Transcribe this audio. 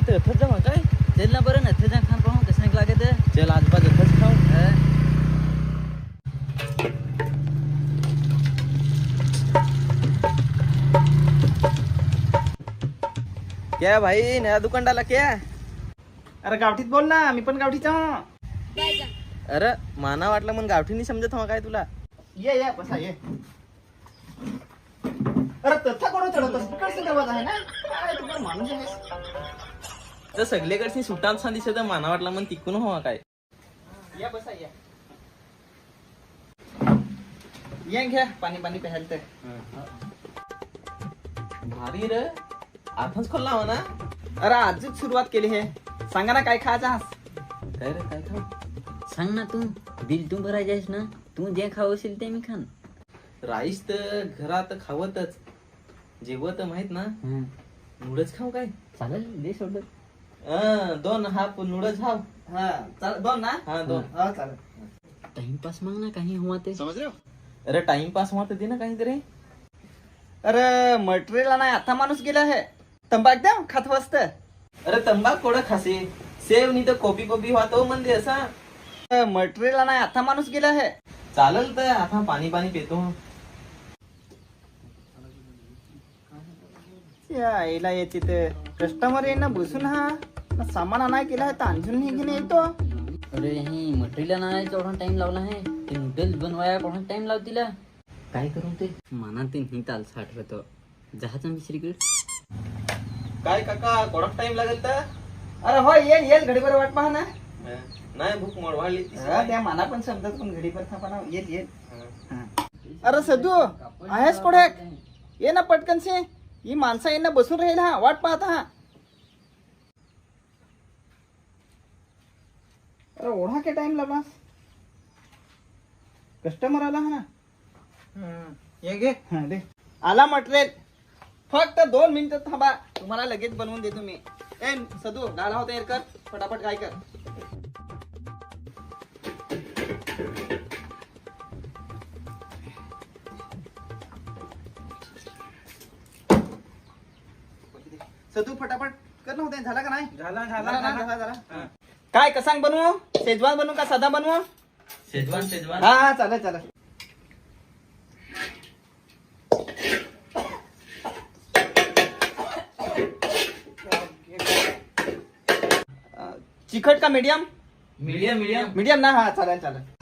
तो थच जाऊ काय चल ना बरं ना थजा खान पाहू कसं नाही लागत चल आज बाजू थच खाऊ क्या भाई नया दुकान डाला क्या? अरे गावठीत बोल ना, मी पण गावठीचा हूं. अरे माना वाटलं मग गावठी नाही समजत हवा काय तुला? ये बसा ये. अरे तथा कोण चढवतोस? इकडचा दरवाजा आहे ना. काय तू पण माणूस आहेस? तर सगळीकडची सुटान सा दिसत माना वाटला मग तिकून हवा काय? या बसा या. ये घ्या पाणी प्यायला ते. भारी रे आताच खोलला हो ना. अरे आजच सुरुवात केली हे. सांगा ना काय खायचं आहात? काय रे काय खाऊ? सांग ना तू बिल तू भरायचं आहेस ना तू जे खाऊ असेल ते मी खान राईस तर घरात खावतच जेवत माहित ना नूडल्स खाऊ काय? चालेल दे सोडत 2 हाफ नूडल्स हाव. हा चाल 2 ना. हा 2. हा चालेल. टाइमपास मग ना काही हुआ ते अरे टाइमपास होत दे ना काहीतरी. अरे मटेरियल नाही आता माणूस गेला आहे. तंबाख द्या खात बसत. अरे तंबाख कोण खासे सेव नाही तर कॉपी व्हा तो म्हणजे असा मटेरियल नाही आता माणूस गेला आहे. चालेल तर आता पाणी पितो. यायला याची ते कस्टमर येईन ना बसून हा सामान आणाय केला आहे तर आणून घेऊन येतो. अरे हे मटेरियल नाही केवढा टाइम लावला आहे ते नूडल्स बनवाया केवढा टाइम लावतीला काय करू ते मना ते नाही ताल साठवतो जहाज मिश्रीकडे काय काका कोणाक टाइम लागेल तर? अरे हो येईल घडीभर वाट पहा ना. नाही भूक वाढली त्या माना पण समजत पण घडीभर थांबा ना. येईल. अरे सदू आहेस पुढे ये ना पटकनसे. ही माणसं येईन ना बसून राहील हा वाट पाहत हा. अरे ओढा के टाइम लागला कस्टमर आला हा ना. ये घे दे आला मटेरियल फक्त 2 मिनिटं थांबा तुम्हाला लगेच बनवून देतो मी. ए सदू डाळा होता एर कर फटाफट काय कर. सदू फटाफट कर ना होते झाला का नाही? झाला. काय कसांग बनवू? शेजवान बनवू का साधा बनवू? शेजवान हा चालेल. चिकट का मीडियम? मीडियम मीडियम ना. हा चालेल.